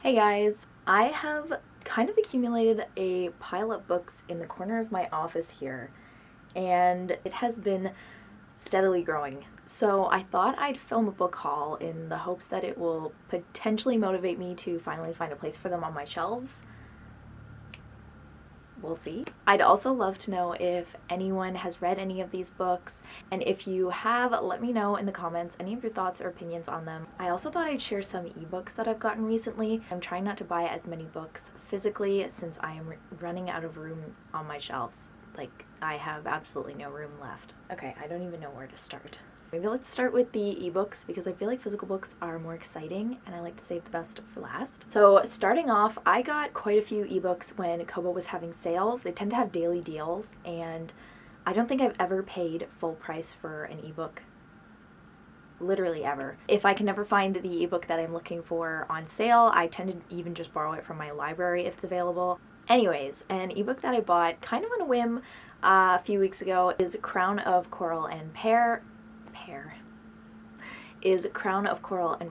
Hey guys, I have kind of accumulated a pile of books in the corner of my office here, and it has been steadily growing. So I thought I'd film a book haul in the hopes that it will potentially motivate me to finally find a place for them on my shelves. We'll see. I'd also love to know if anyone has read any of these books, and if you have, let me know in the comments any of your thoughts or opinions on them. I also thought I'd share some ebooks that I've gotten recently. I'm trying not to buy as many books physically since I am running out of room on my shelves. Like, I have absolutely no room left. Okay, I don't even know where to start. Maybe let's start with the ebooks because I feel like physical books are more exciting and I like to save the best for last. So starting off, I got quite a few ebooks when Kobo was having sales. They tend to have daily deals, and I don't think I've ever paid full price for an ebook. Literally ever. If I can never find the ebook that I'm looking for on sale, I tend to even just borrow it from my library if it's available. Anyways, an ebook that I bought kind of on a whim a few weeks ago is Crown of Coral and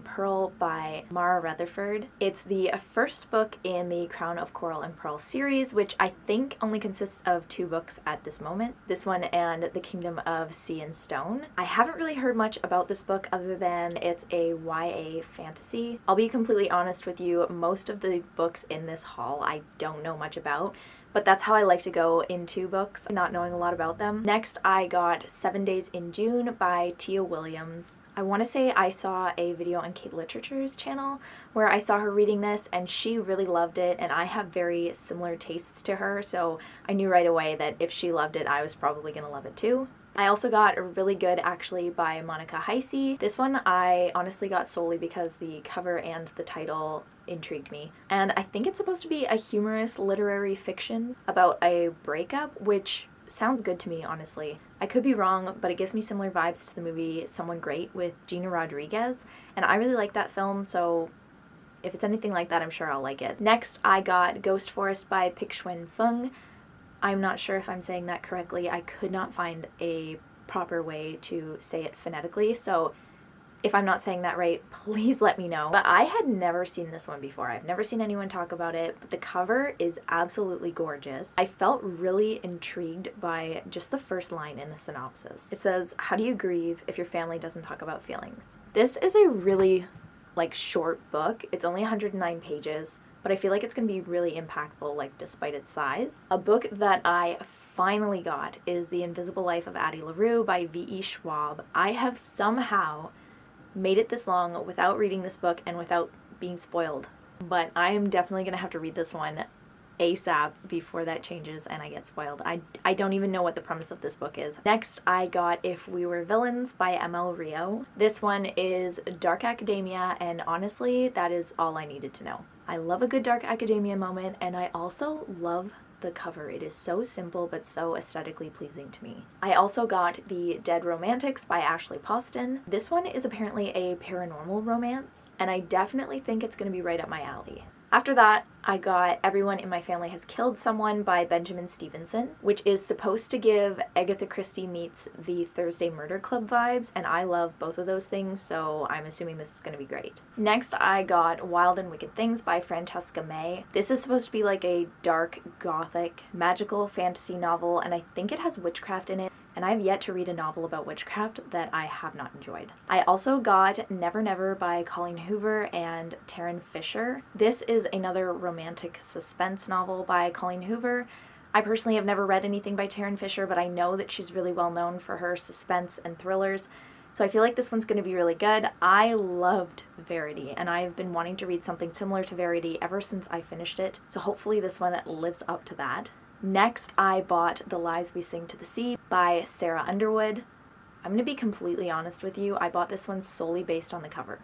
Pearl by Mara Rutherford. It's the first book in the Crown of Coral and Pearl series, which I think only consists of 2 books at this moment. This one and The Kingdom of Sea and Stone. I haven't really heard much about this book other than it's a YA fantasy. I'll be completely honest with you, most of the books in this haul I don't know much about, but that's how I like to go into books, not knowing a lot about them. Next, I got 7 Days in June by Tia Williams. I want to say I saw a video on Kate Literature's channel where I saw her reading this and she really loved it, and I have very similar tastes to her, so I knew right away that if she loved it, I was probably going to love it too. I also got a Really Good Actually by Monica Heisey. This one I honestly got solely because the cover and the title intrigued me. And I think it's supposed to be a humorous literary fiction about a breakup, which sounds good to me, honestly. I could be wrong, but it gives me similar vibes to the movie Someone Great with Gina Rodriguez, and I really like that film, so if it's anything like that, I'm sure I'll like it. Next, I got Ghost Forest by Pik-Shuen Fung. I'm not sure if I'm saying that correctly. I could not find a proper way to say it phonetically, so if I'm not saying that right, please let me know. But I had never seen this one before. I've never seen anyone talk about it, but the cover is absolutely gorgeous. I felt really intrigued by just the first line in the synopsis. It says, "How do you grieve if your family doesn't talk about feelings?" This is a really short book. It's only 109 pages, but I feel like it's going to be really impactful, despite its size. A book that I finally got is The Invisible Life of Addie LaRue by V.E. Schwab. I have somehow made it this long without reading this book and without being spoiled, but I am definitely going to have to read this one ASAP before that changes and I get spoiled. I don't even know what the premise of this book is. Next, I got If We Were Villains by ML Rio. This one is dark academia, and honestly, that is all I needed to know. I love a good dark academia moment, and I also love the cover. It is so simple but so aesthetically pleasing to me. I also got The Dead Romantics by Ashley Poston. This one is apparently a paranormal romance, and I definitely think it's going to be right up my alley. After that, I got Everyone in My Family Has Killed Someone by Benjamin Stevenson, which is supposed to give Agatha Christie meets the Thursday Murder Club vibes, and I love both of those things, so I'm assuming this is going to be great. Next, I got Wild and Wicked Things by Francesca May. This is supposed to be like a dark, gothic, magical fantasy novel, and I think it has witchcraft in it, and I've yet to read a novel about witchcraft that I have not enjoyed. I also got Never Never by Colleen Hoover and Taryn Fisher. This is another romantic suspense novel by Colleen Hoover. I personally have never read anything by Taryn Fisher, but I know that she's really well known for her suspense and thrillers, so I feel like this one's going to be really good. I loved Verity, and I've been wanting to read something similar to Verity ever since I finished it, so hopefully this one lives up to that. Next, I bought The Lies We Sing to the Sea by Sarah Underwood. I'm going to be completely honest with you, I bought this one solely based on the cover.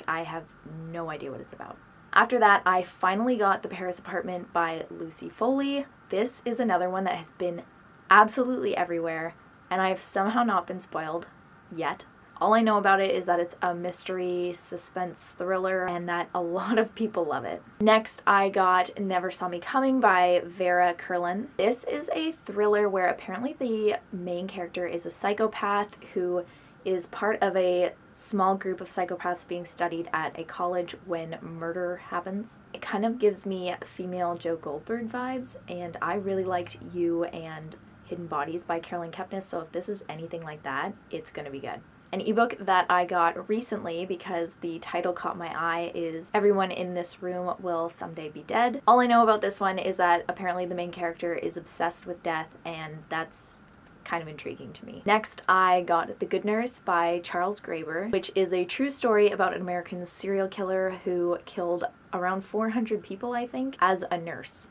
I have no idea what it's about. After that, I finally got The Paris Apartment by Lucy Foley. This is another one that has been absolutely everywhere, and I have somehow not been spoiled yet. All I know about it is that it's a mystery suspense thriller and that a lot of people love it. Next, I got Never Saw Me Coming by Vera Curlin. This is a thriller where apparently the main character is a psychopath who is part of a small group of psychopaths being studied at a college when murder happens. It kind of gives me female Joe Goldberg vibes, and I really liked You and Hidden Bodies by Carolyn Kepnes, so if this is anything like that, it's gonna be good. An ebook that I got recently because the title caught my eye is Everyone in This Room Will Someday Be Dead. All I know about this one is that apparently the main character is obsessed with death, and that's kind of intriguing to me. Next, I got The Good Nurse by Charles Graeber, which is a true story about an American serial killer who killed around 400 people, I think, as a nurse.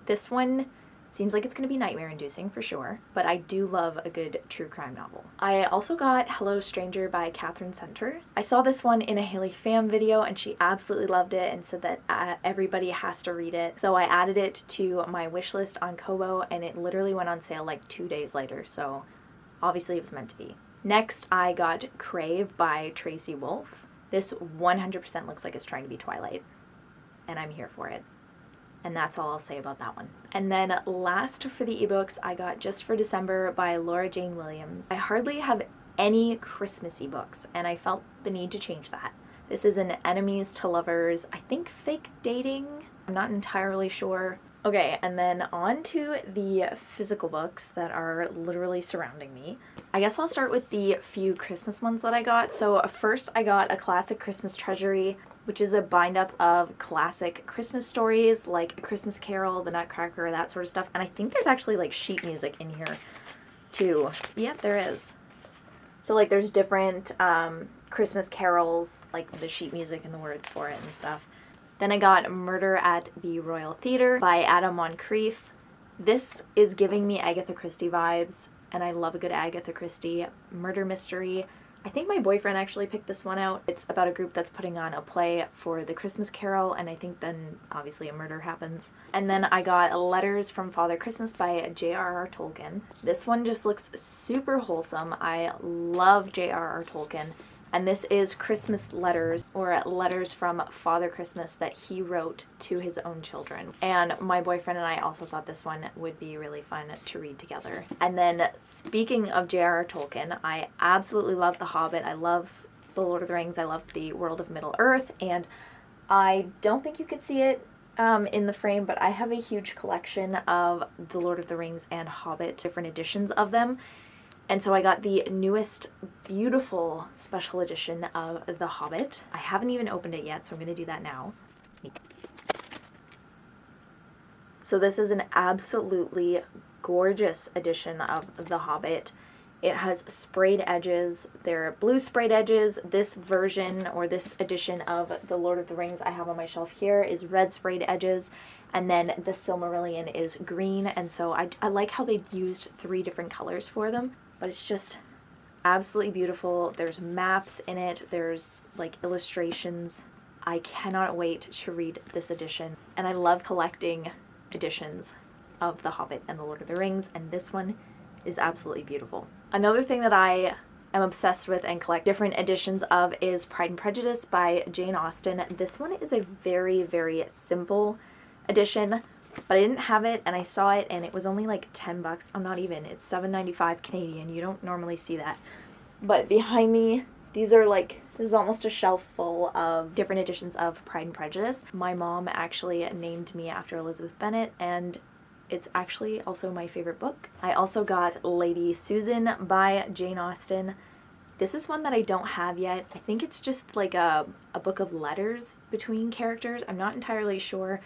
This one seems like it's going to be nightmare-inducing for sure, but I do love a good true crime novel. I also got Hello Stranger by Catherine Center. I saw this one in a Haley Pham video and she absolutely loved it and said that everybody has to read it. So I added it to my wish list on Kobo and it literally went on sale like 2 days later, so obviously it was meant to be. Next, I got Crave by Tracy Wolff. This 100% looks like it's trying to be Twilight, and I'm here for it. And that's all I'll say about that one. And then last for the ebooks, I got Just for December by Laura Jane Williams. I hardly have any Christmassy books, and I felt the need to change that. This is an enemies to lovers, I think fake dating? I'm not entirely sure. Okay, and then on to the physical books that are literally surrounding me. I guess I'll start with the few Christmas ones that I got. So first I got A Classic Christmas Treasury, which is a bind-up of classic Christmas stories like A Christmas Carol, The Nutcracker, that sort of stuff. And I think there's actually like sheet music in here too. Yep, there is. So like there's different Christmas carols, like the sheet music and the words for it and stuff. Then I got Murder at the Royal Theatre by Adam Moncrief. This is giving me Agatha Christie vibes, and I love a good Agatha Christie murder mystery. I think my boyfriend actually picked this one out. It's about a group that's putting on a play for the Christmas Carol, and I think then obviously a murder happens. And then I got Letters from Father Christmas by J.R.R. Tolkien. This one just looks super wholesome. I love J.R.R. Tolkien. And this is Christmas letters, or letters from Father Christmas that he wrote to his own children. And my boyfriend and I also thought this one would be really fun to read together. And then speaking of J.R.R. Tolkien, I absolutely love The Hobbit. I love The Lord of the Rings. I love the world of Middle Earth. And I don't think you could see it in the frame, but I have a huge collection of The Lord of the Rings and Hobbit, different editions of them. And so I got the newest, beautiful special edition of The Hobbit. I haven't even opened it yet, so I'm going to do that now. So this is an absolutely gorgeous edition of The Hobbit. It has sprayed edges. They're blue sprayed edges. This version, or this edition of The Lord of the Rings I have on my shelf here is red sprayed edges. And then the Silmarillion is green. And so I like how they used 3 different colors for them. But it's just absolutely beautiful. There's maps in it. There's like illustrations. I cannot wait to read this edition. And I love collecting editions of The Hobbit and The Lord of the Rings. And this one is absolutely beautiful. Another thing that I am obsessed with and collect different editions of is Pride and Prejudice by Jane Austen. This one is a very, very simple edition. But I didn't have it, and I saw it, and it was only like $10. I'm not even. It's $7.95 Canadian. You don't normally see that. But behind me, these are like, this is almost a shelf full of different editions of Pride and Prejudice. My mom actually named me after Elizabeth Bennet, and it's actually also my favorite book. I also got Lady Susan by Jane Austen. This is one that I don't have yet. I think it's just like a book of letters between characters. I'm not entirely sure.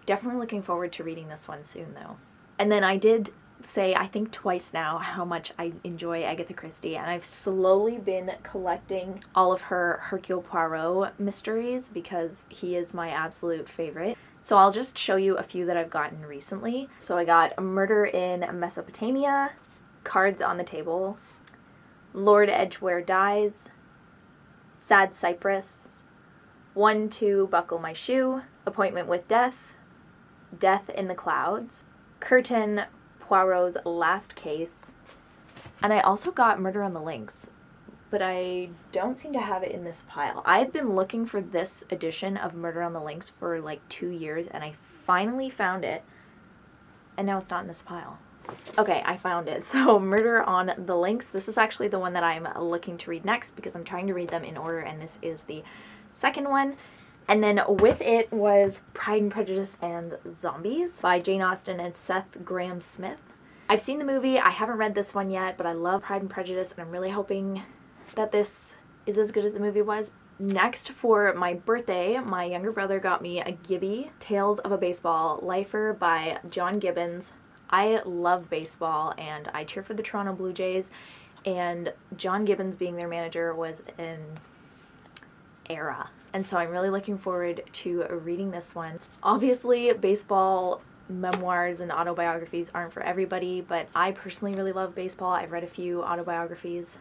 Definitely looking forward to reading this one soon though. And then I did say, I think twice now, how much I enjoy Agatha Christie, and I've slowly been collecting all of her Hercule Poirot mysteries because he is my absolute favorite. So I'll just show you a few that I've gotten recently. So I got Murder in Mesopotamia, Cards on the Table, Lord Edgware Dies, Sad Cypress, 1-2 Buckle My Shoe, Appointment with Death, Death in the Clouds, Curtin Poirot's Last Case, and I also got Murder on the Links, but I don't seem to have it in this pile. I've been looking for this edition of Murder on the Links for like 2 years, and I finally found it, and now it's not in this pile. Okay, I found it. So Murder on the Links. This is actually the one that I'm looking to read next because I'm trying to read them in order, and this is the second one. And then with it was Pride and Prejudice and Zombies by Jane Austen and Seth Grahame-Smith. I've seen the movie. I haven't read this one yet, but I love Pride and Prejudice, and I'm really hoping that this is as good as the movie was. Next, for my birthday, my younger brother got me a Gibby, Tales of a Baseball Lifer by John Gibbons. I love baseball, and I cheer for the Toronto Blue Jays, and John Gibbons being their manager was an era. And so I'm really looking forward to reading this one. Obviously, baseball memoirs and autobiographies aren't for everybody, but I personally really love baseball. I've read a few autobiographies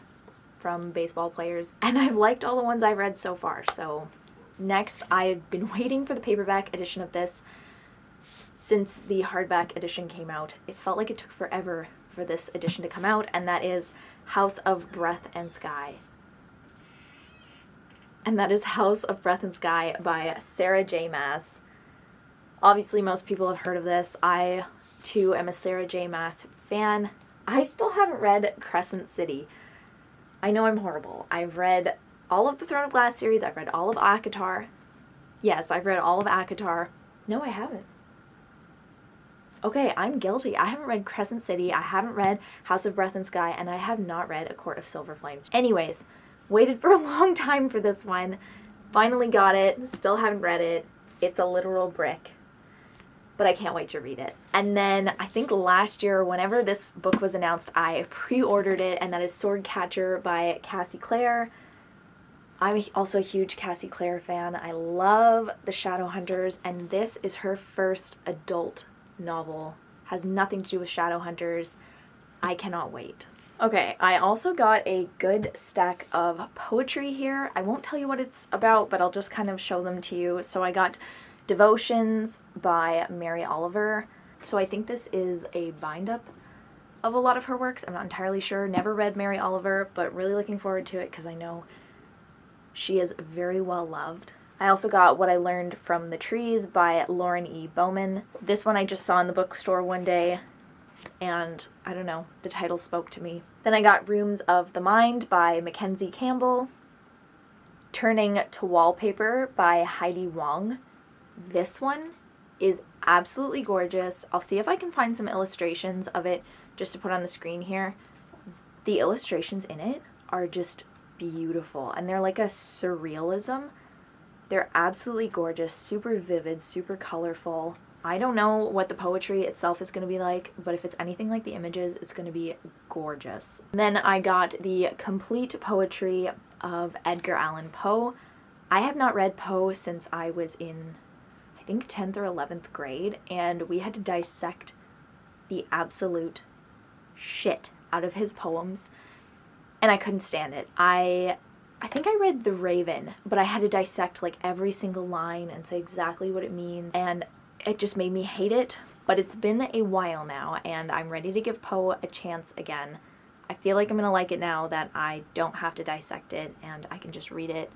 from baseball players, and I've liked all the ones I've read so far. So next, I've been waiting for the paperback edition of this since the hardback edition came out. It felt like it took forever for this edition to come out, and that is House of Breath and Sky. And that is House of Breath and Sky by Sarah J. Maas. Obviously, most people have heard of this. I, too, am a Sarah J. Maas fan. I still haven't read Crescent City. I know I'm horrible. I've read all of the Throne of Glass series. I've read all of ACOTAR. Yes, I've read all of ACOTAR. No, I haven't. Okay, I'm guilty. I haven't read Crescent City. I haven't read House of Breath and Sky, and I have not read A Court of Silver Flames. Anyways, waited for a long time for this one. Finally got it. Still haven't read it. It's a literal brick. But I can't wait to read it. And then I think last year, whenever this book was announced, I pre-ordered it, and that is Swordcatcher by Cassie Clare. I'm also a huge Cassie Clare fan. I love the Shadowhunters, and this is her first adult novel. Has nothing to do with Shadowhunters. I cannot wait. Okay, I also got a good stack of poetry here. I won't tell you what it's about, but I'll just kind of show them to you. So I got Devotions by Mary Oliver. So I think this is a bind-up of a lot of her works. I'm not entirely sure. Never read Mary Oliver, but really looking forward to it because I know she is very well loved. I also got What I Learned from the Trees by Lauren E. Bowman. This one I just saw in the bookstore one day, and I don't know, the title spoke to me. Then I got Rooms of the Mind by Mackenzie Campbell. Turning to Wallpaper by Heidi Wong. This one is absolutely gorgeous. I'll see if I can find some illustrations of it just to put on the screen here. The illustrations in it are just beautiful, and they're like a surrealism. They're absolutely gorgeous, super vivid, super colorful. I don't know what the poetry itself is going to be like, but if it's anything like the images, it's going to be gorgeous. Then I got the complete poetry of Edgar Allan Poe. I have not read Poe since I was in, I think, 10th or 11th grade, and we had to dissect the absolute shit out of his poems, and I couldn't stand it. I think I read The Raven, but I had to dissect like every single line and say exactly what it means, and it just made me hate it. But it's been a while now, and I'm ready to give Poe a chance again. I feel like I'm gonna like it now that I don't have to dissect it and I can just read it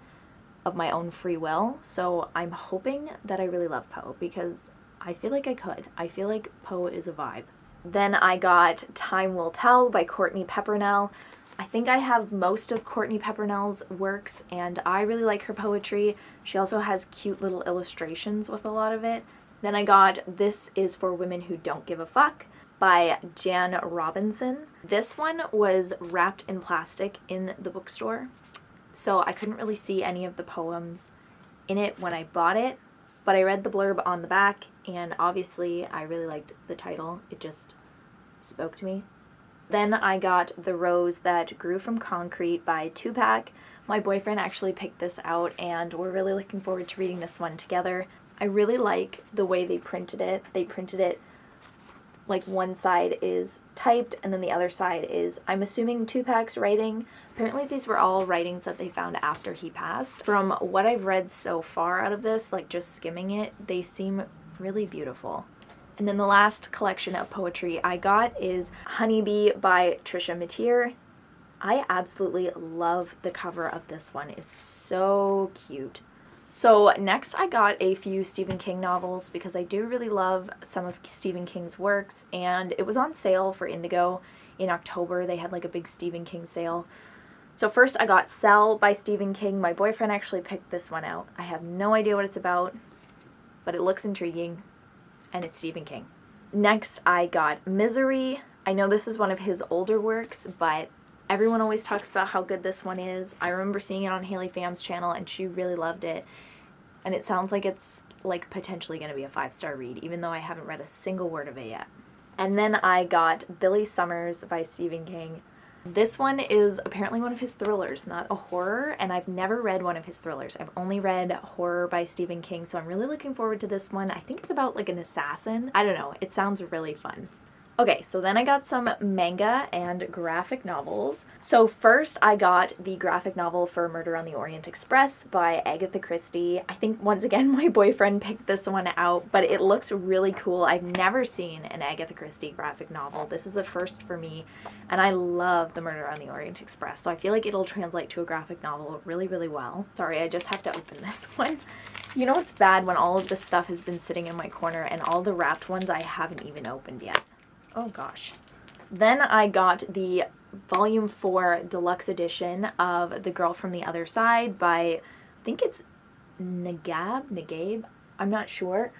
of my own free will. So I'm hoping that I really love Poe because I feel like I could. I feel like Poe is a vibe. Then I got Time Will Tell by Courtney Peppernell. I think I have most of Courtney Peppernell's works, and I really like her poetry. She also has cute little illustrations with a lot of it. Then I got This Is for Women Who Don't Give a Fuck by Jan Robinson. This one was wrapped in plastic in the bookstore, so I couldn't really see any of the poems in it when I bought it, but I read the blurb on the back, and obviously I really liked the title. It just spoke to me. Then I got The Rose That Grew from Concrete by Tupac. My boyfriend actually picked this out, and we're really looking forward to reading this one together. I really like the way they printed it. They printed it like one side is typed and then the other side is, I'm assuming, Tupac's writing. Apparently these were all writings that they found after he passed. From what I've read so far out of this, like just skimming it, they seem really beautiful. And then the last collection of poetry I got is Honeybee by Trisha Matier. I absolutely love the cover of this one. It's so cute. So next I got a few Stephen King novels because I do really love some of Stephen King's works, and it was on sale for Indigo in October. They had like a big Stephen King sale. So first I got Cell by Stephen King. My boyfriend actually picked this one out. I have no idea what it's about, but it looks intriguing, and it's Stephen King. Next I got Misery. I know this is one of his older works, but everyone always talks about how good this one is. I remember seeing it on Haley Pham's channel and she really loved it. And it sounds like it's like potentially going to be a 5-star read, even though I haven't read a single word of it yet. And then I got Billy Summers by Stephen King. This one is apparently one of his thrillers, not a horror, and I've never read one of his thrillers. I've only read horror by Stephen King, so I'm really looking forward to this one. I think it's about like an assassin. I don't know, it sounds really fun. Okay, so then I got some manga and graphic novels. So first I got the graphic novel for Murder on the Orient Express by Agatha Christie. I think once again my boyfriend picked this one out, but it looks really cool. I've never seen an Agatha Christie graphic novel. This is the first for me, and I love the Murder on the Orient Express, so I feel like it'll translate to a graphic novel really, really well. Sorry, I just have to open this one. You know what's bad when all of this stuff has been sitting in my corner and all the wrapped ones I haven't even opened yet. Oh gosh. Then I got the volume 4 deluxe edition of The Girl from the Other Side by, I think it's Nagabe? I'm not sure.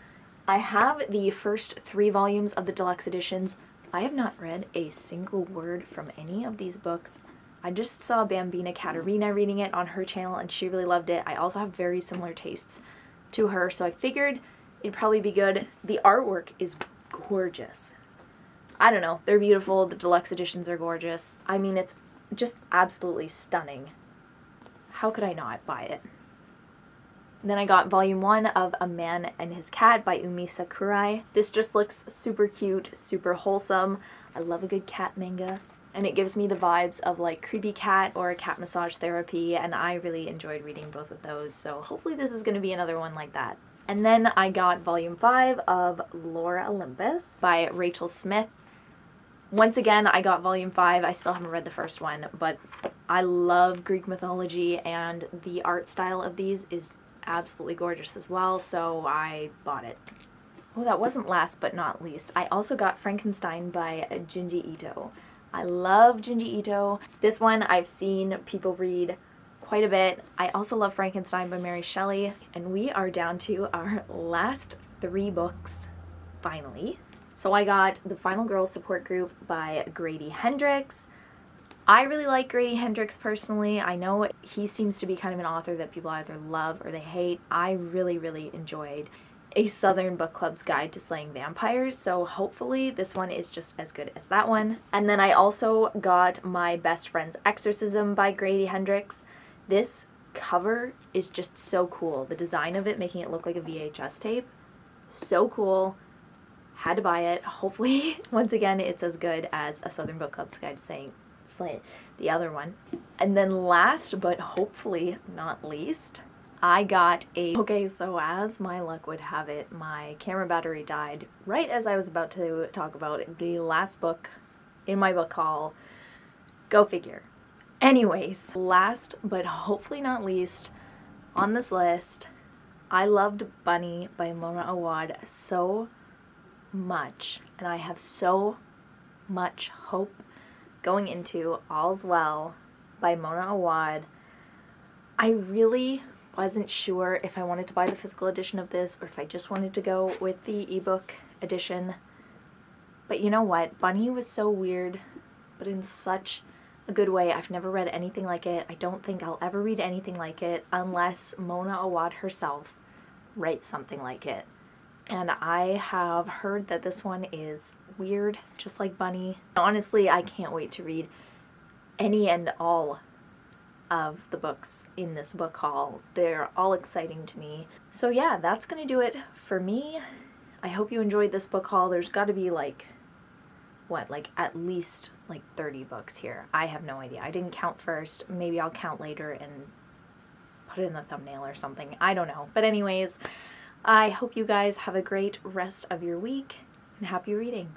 I have the first 3 volumes of the deluxe editions. I have not read a single word from any of these books. I just saw Bambina Katerina reading it on her channel and she really loved it. I also have very similar tastes to her, so I figured it'd probably be good. The artwork is gorgeous. I don't know, they're beautiful, the deluxe editions are gorgeous. I mean, it's just absolutely stunning. How could I not buy it? Then I got volume 1 of A Man and His Cat by Umi Sakurai. This just looks super cute, super wholesome. I love a good cat manga. And it gives me the vibes of like Creepy Cat or Cat Massage Therapy, and I really enjoyed reading both of those, so hopefully this is going to be another one like that. And then I got volume 5 of Lore Olympus by Rachel Smith. Once again, I got volume 5. I still haven't read the first one, but I love Greek mythology and the art style of these is absolutely gorgeous as well, so I bought it. Oh, that wasn't last but not least. I also got Frankenstein by Junji Ito. I love Junji Ito. This one I've seen people read quite a bit. I also love Frankenstein by Mary Shelley, and we are down to our last 3 books, finally. So I got The Final Girls Support Group by Grady Hendrix. I really like Grady Hendrix personally. I know he seems to be kind of an author that people either love or they hate. I really, really enjoyed A Southern Book Club's Guide to Slaying Vampires, so hopefully this one is just as good as that one. And then I also got My Best Friend's Exorcism by Grady Hendrix. This cover is just so cool. The design of it, making it look like a VHS tape, so cool. Had to buy it. Hopefully, once again, it's as good as A Southern Book Club's Guide to Slaying the other one. And then last, but hopefully not least, I got okay, so as my luck would have it, my camera battery died right as I was about to talk about the last book in my book haul. Go figure. Anyways, last, but hopefully not least, on this list, I loved Bunny by Mona Awad so much, and I have so much hope going into All's Well by Mona Awad. I really wasn't sure if I wanted to buy the physical edition of this or if I just wanted to go with the ebook edition, but you know what, Bunny was so weird, but in such a good way. I've never read anything like it. I don't think I'll ever read anything like it unless Mona Awad herself writes something like it. And I have heard that this one is weird, just like Bunny. Honestly, I can't wait to read any and all of the books in this book haul. They're all exciting to me. So yeah, that's gonna do it for me. I hope you enjoyed this book haul. There's gotta be like, what, like at least like 30 books here. I have no idea. I didn't count first. Maybe I'll count later and put it in the thumbnail or something. I don't know. But anyways, I hope you guys have a great rest of your week and happy reading.